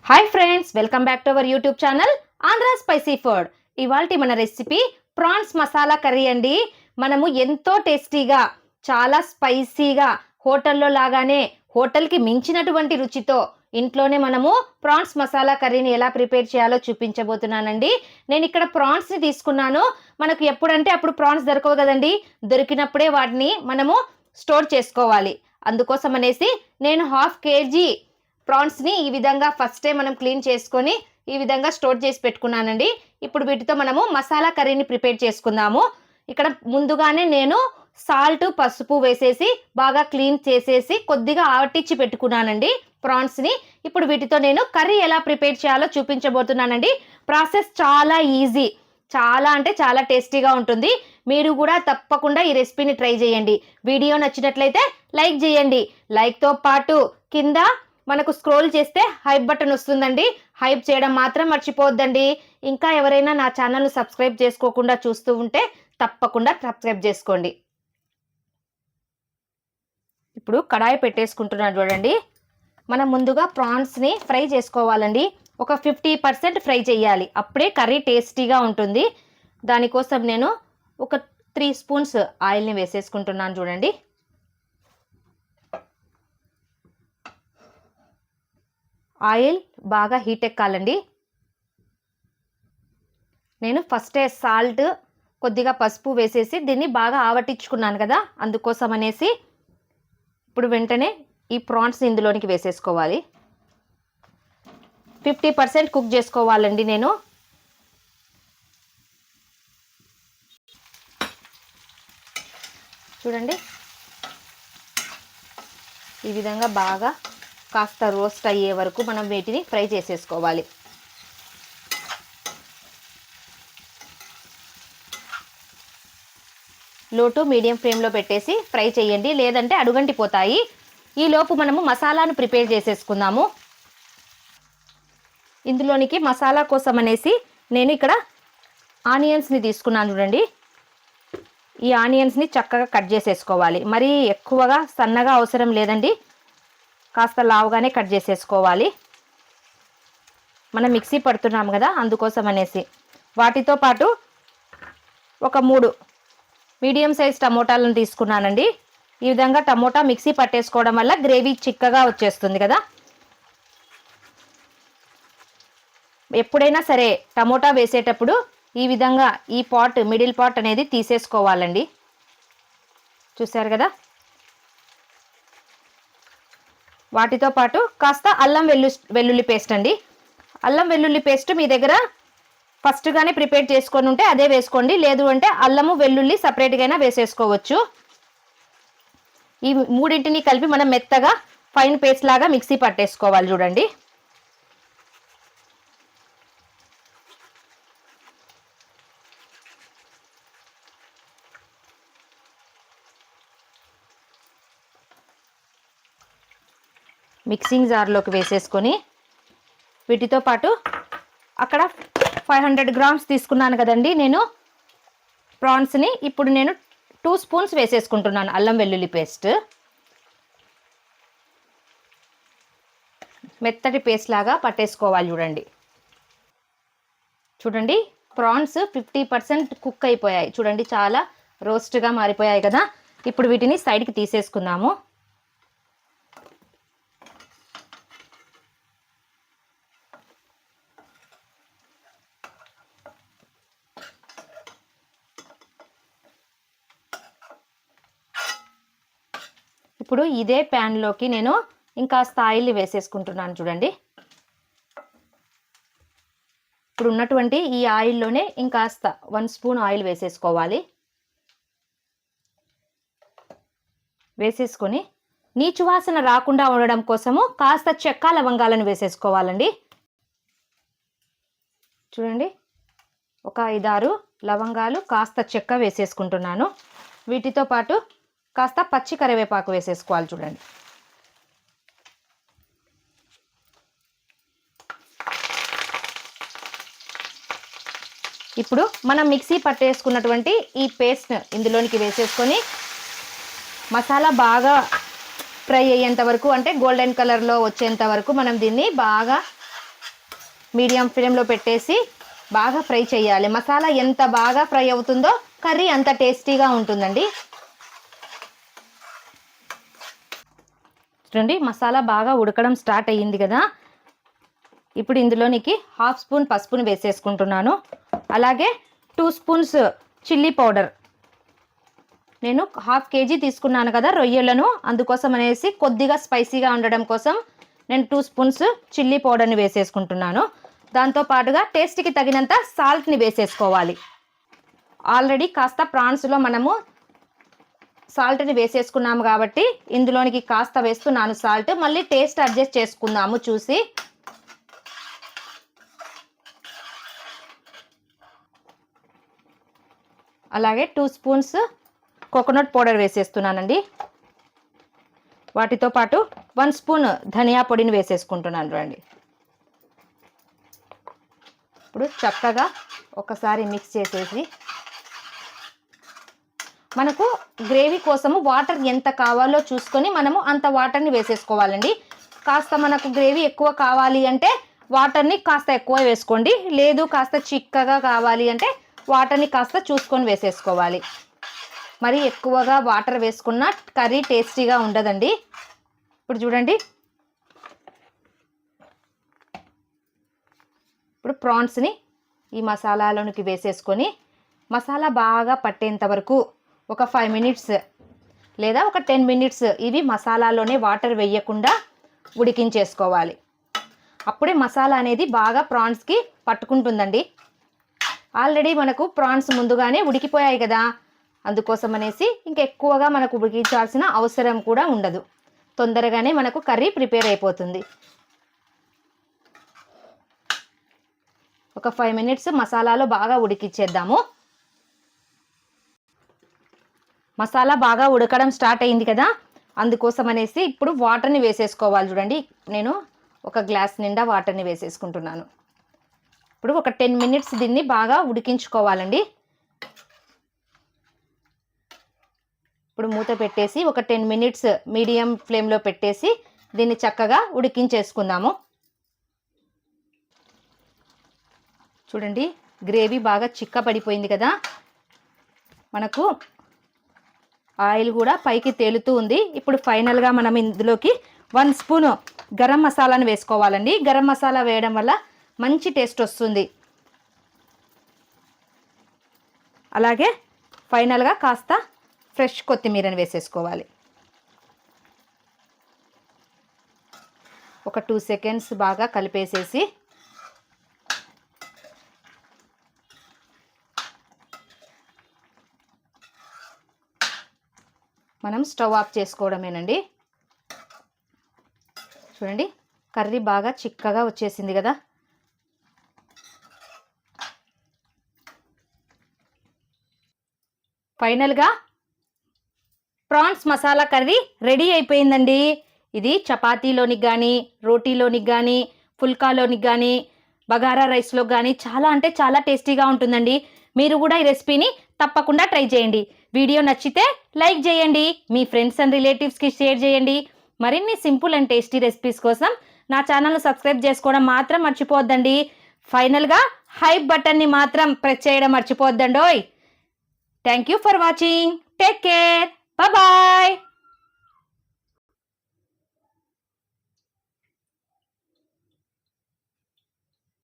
Hi friends, welcome back to our YouTube channel Andhra spicy food. ఇవాల్టి మన recipe prawns masala curry అండి. మనము ఎంతో టేస్టీగా, చాలా స్పైసీగా, హోటల్లో లాగానే హోటల్కి మించినటువంటి రుచితో ఇంట్లోనే మనము ప్రాన్స్ మసాలా కర్రీని ఎలా ప్రిపేర్ చేయాలో చూపించబోతున్నానండి. నేను ఇక్కడ ప్రాన్స్ని తీసుకున్నాను. మనకు ఎప్పుడంటే అప్పుడు ప్రాన్స్ దొరకవు కదండి. దొరికినప్పుడే వాటిని మనము స్టోర్ చేసుకోవాలి. అందుకోసం అనేసి నేను 1/2 kg ప్రాన్స్ని ఈ విధంగా ఫస్టే మనం క్లీన్ చేసుకొని ఈ విధంగా స్టోర్ చేసి పెట్టుకున్నానండి. ఇప్పుడు వీటితో మనము మసాలా కర్రీని ప్రిపేర్ చేసుకుందాము. ఇక్కడ ముందుగానే నేను సాల్ట్, పసుపు వేసేసి బాగా క్లీన్ చేసేసి కొద్దిగా ఆవటిచ్చి పెట్టుకున్నానండి ప్రాన్స్ని. ఇప్పుడు వీటితో నేను కర్రీ ఎలా ప్రిపేర్ చేయాలో చూపించబోతున్నానండి. ప్రాసెస్ చాలా ఈజీ, చాలా అంటే చాలా టేస్టీగా ఉంటుంది. మీరు కూడా తప్పకుండా ఈ రెసిపీని ట్రై చేయండి. వీడియో నచ్చినట్లయితే లైక్ చేయండి. లైక్తో పాటు కింద మనకు స్క్రోల్ చేస్తే హైప్ బటన్ వస్తుందండి. హైప్ చేయడం మాత్రం మర్చిపోవద్దండి. ఇంకా ఎవరైనా నా ఛానల్ను సబ్స్క్రైబ్ చేసుకోకుండా చూస్తూ ఉంటే తప్పకుండా సబ్స్క్రైబ్ చేసుకోండి. ఇప్పుడు కడాయి పెట్టేసుకుంటున్నాను చూడండి. మనం ముందుగా ప్రాన్స్ని ఫ్రై చేసుకోవాలండి. ఒక 50% ఫ్రై చేయాలి, అప్పుడే కర్రీ టేస్టీగా ఉంటుంది. దానికోసం నేను ఒక 3 స్పూన్స్ ఆయిల్ని వేసేసుకుంటున్నాను చూడండి. ఆయిల్ బాగా హీట్ ఎక్కాలండి. నేను ఫస్టే సాల్ట్, కొద్దిగా పసుపు వేసేసి దీన్ని బాగా ఆవటించుకున్నాను కదా, అందుకోసం అనేసి ఇప్పుడు వెంటనే ఈ ప్రాన్స్ ఇందులోనికి వేసేసుకోవాలి. 50% కుక్ చేసుకోవాలండి. నేను చూడండి ఈ విధంగా బాగా కాస్త రోస్ట్ అయ్యే వరకు మనం వీటిని ఫ్రై చేసేసుకోవాలి. లో టు మీడియం ఫ్లేమ్లో పెట్టేసి ఫ్రై చేయండి, లేదంటే అడుగంటిపోతాయి. ఈలోపు మనము మసాలాను ప్రిపేర్ చేసేసుకుందాము. ఇందులోనికి మసాలా కోసం అనేసి నేను ఇక్కడ ఆనియన్స్ని తీసుకున్నాను చూడండి. ఈ ఆనియన్స్ని చక్కగా కట్ చేసేసుకోవాలి. మరీ ఎక్కువగా సన్నగా అవసరం లేదండి, కాస్త లావుగానే కట్ చేసేసుకోవాలి. మనం మిక్సీ పడుతున్నాము కదా, అందుకోసం అనేసి. వాటితో పాటు ఒక 3 మీడియం సైజ్ టమోటాలను తీసుకున్నానండి. ఈ విధంగా టమోటా మిక్సీ పట్టేసుకోవడం వల్ల గ్రేవీ చిక్కగా వచ్చేస్తుంది కదా. ఎప్పుడైనా సరే టమోటా వేసేటప్పుడు ఈ విధంగా ఈ పార్ట్, మిడిల్ పార్ట్ అనేది తీసేసుకోవాలండి. చూసారు కదా. వాటితో పాటు కాస్త అల్లం వెల్లుల్లి పేస్ట్ అండి. అల్లం వెల్లుల్లి పేస్ట్ మీ దగ్గర ఫస్ట్గానే ప్రిపేర్ చేసుకొని ఉంటే అదే వేసుకోండి, లేదు అంటే అల్లము వెల్లుల్లి సపరేట్గా వేసేసుకోవచ్చు. ఈ మూడింటిని కలిపి మనం మెత్తగా ఫైన్ పేస్ట్ లాగా మిక్సీ పట్టేసుకోవాలి చూడండి. మిక్సింగ్ జార్లోకి వేసేసుకొని వీటితో పాటు అక్కడ 500 గ్రామ్స్ తీసుకున్నాను కదండి నేను ప్రాన్స్ని. ఇప్పుడు నేను 2 స్పూన్స్ వేసేసుకుంటున్నాను అల్లం వెల్లుల్లి పేస్ట్. మెత్తటి పేస్ట్ లాగా పట్టేసుకోవాలి చూడండి. చూడండి ప్రాన్స్ 50% కుక్ అయిపోయాయి చూడండి, చాలా రోస్ట్గా మారిపోయాయి కదా. ఇప్పుడు వీటిని సైడ్కి తీసేసుకుందాము. ఇప్పుడు ఇదే ప్యాన్లోకి నేను ఇంకాస్త ఆయిల్ని వేసేసుకుంటున్నాను చూడండి. ఇప్పుడు ఉన్నటువంటి ఈ ఆయిల్లోనే ఇంకాస్త 1 స్పూన్ ఆయిల్ వేసేసుకోవాలి. వేసేసుకొని నీచు వాసన రాకుండా ఉండడం కోసము కాస్త చెక్క లవంగాలను వేసేసుకోవాలండి. చూడండి ఒక 5-6 లవంగాలు, కాస్త చెక్క వేసేసుకుంటున్నాను. వీటితో పాటు కాస్త పచ్చి కరివేపాకు వేసేసుకోవాలి చూడండి. ఇప్పుడు మనం మిక్సీ పట్టేసుకున్నటువంటి ఈ పేస్ట్ ఇందులోనికి వేసేసుకొని మసాలా బాగా ఫ్రై అయ్యేంత వరకు, అంటే గోల్డెన్ కలర్లో వచ్చేంత వరకు మనం దీన్ని బాగా మీడియం ఫ్లేమ్లో పెట్టేసి బాగా ఫ్రై చేయాలి. మసాలా ఎంత బాగా ఫ్రై అవుతుందో కర్రీ అంత టేస్టీగా ఉంటుందండి. చూడండి మసాలా బాగా ఉడకడం స్టార్ట్ అయ్యింది కదా. ఇప్పుడు ఇందులోనికి 1/2 స్పూన్ పసుపుని వేసేసుకుంటున్నాను. అలాగే 2 స్పూన్స్ చిల్లీ పౌడర్. నేను 1/2 కేజీ తీసుకున్నాను కదా రొయ్యలను, అందుకోసం అనేసి కొద్దిగా స్పైసీగా ఉండడం కోసం నేను 2 స్పూన్స్ చిల్లీ పౌడర్ని వేసేసుకుంటున్నాను. దాంతో పాటుగా టేస్ట్కి తగినంత సాల్ట్ని వేసేసుకోవాలి. ఆల్రెడీ కాస్త ప్రాన్స్లో మనము సాల్ట్ని వేసేసుకున్నాము కాబట్టి ఇందులోనికి కాస్త వేస్తున్నాను సాల్ట్. మళ్ళీ టేస్ట్ అడ్జస్ట్ చేసుకుందాము చూసి. అలాగే 2 స్పూన్స్ కోకోనట్ పౌడర్ వేసేస్తున్నానండి. వాటితో పాటు 1 స్పూన్ ధనియా పొడిని వేసేసుకుంటున్నాను రండి. ఇప్పుడు చక్కగా ఒకసారి మిక్స్ చేసేసి మనకు గ్రేవీ కోసము వాటర్ ఎంత కావాలో చూసుకొని మనము అంత వాటర్ని వేసేసుకోవాలండి. కాస్త మనకు గ్రేవీ ఎక్కువ కావాలి అంటే వాటర్ని కాస్త ఎక్కువ వేసుకోండి. లేదు కాస్త చిక్కగా కావాలి అంటే వాటర్ని కాస్త చూసుకొని వేసేసుకోవాలి. మరి ఎక్కువగా వాటర్ వేసుకున్న కర్రీ టేస్టీగా ఉండదండి. ఇప్పుడు చూడండి, ఇప్పుడు ప్రాన్స్ని ఈ మసాలాలోనికి వేసేసుకొని మసాలా బాగా పట్టేంత వరకు ఒక 5 మినిట్స్ లేదా ఒక 10 మినిట్స్ ఇవి మసాలాలోనే వాటర్ వేయకుండా ఉడికించేసుకోవాలి. అప్పుడే మసాలా అనేది బాగా ప్రాన్స్కి పట్టుకుంటుందండి. ఆల్రెడీ మనకు ప్రాన్స్ ముందుగానే ఉడికిపోయాయి కదా, అందుకోసం అనేసి ఇంకెక్కువగా మనకు ఉడికించాల్సిన అవసరం కూడా ఉండదు. తొందరగానే మనకు కర్రీ ప్రిపేర్ అయిపోతుంది. ఒక 5 మినిట్స్ మసాలాలో బాగా ఉడికిచ్చేద్దాము. మసాలా బాగా ఉడకడం స్టార్ట్ అయింది కదా, అందుకోసం అనేసి ఇప్పుడు వాటర్ని వేసేసుకోవాలి. చూడండి, నేను ఒక గ్లాస్ నిండా వాటర్ని వేసేసుకుంటున్నాను. ఇప్పుడు ఒక 10 మినిట్స్ దీన్ని బాగా ఉడికించుకోవాలండి. ఇప్పుడు మూత పెట్టేసి ఒక 10 మినిట్స్ మీడియం ఫ్లేమ్లో పెట్టేసి దీన్ని చక్కగా ఉడికించేసుకుందాము. చూడండి, గ్రేవీ బాగా చిక్కపడిపోయింది కదా, మనకు ఆయిల్ కూడా పైకి తేలుతూ ఉంది. ఇప్పుడు ఫైనల్గా మనం ఇందులోకి 1 స్పూన్ గరం మసాలాను వేసుకోవాలండి. గరం మసాలా వేయడం వల్ల మంచి టేస్ట్ వస్తుంది. అలాగే ఫైనల్గా కాస్త ఫ్రెష్ కొత్తిమీరని వేసేసుకోవాలి. ఒక 2 సెకండ్స్ బాగా కలిపేసేసి మనం స్టవ్ ఆఫ్ చేసుకోవడమేనండి. చూడండి, కర్రీ బాగా చిక్కగా వచ్చేసింది కదా. ఫైనల్గా ప్రాన్స్ మసాలా కర్రీ రెడీ అయిపోయిందండి. ఇది చపాతీలోనికి కానీ, రోటీలోనికి కానీ, ఫుల్కాలోనికి కానీ, బగారా రైస్లో కానీ చాలా అంటే చాలా టేస్టీగా ఉంటుందండి. మీరు కూడా ఈ రెసిపీని తప్పకుండా ట్రై చేయండి. వీడియో నచ్చితే లైక్ చేయండి, మీ ఫ్రెండ్స్ అండ్ రిలేటివ్స్కి షేర్ చేయండి. మరిన్ని సింపుల్ అండ్ టేస్టీ రెసిపీస్ కోసం నా ఛానల్ను సబ్స్క్రైబ్ చేసుకోవడం మాత్రం మర్చిపోవద్దండి. ఫైనల్గా హైప్ బటన్ని మాత్రం ప్రెస్ చేయడం మర్చిపోవద్దండోయ్. Thank you for watching. Take care. Bye.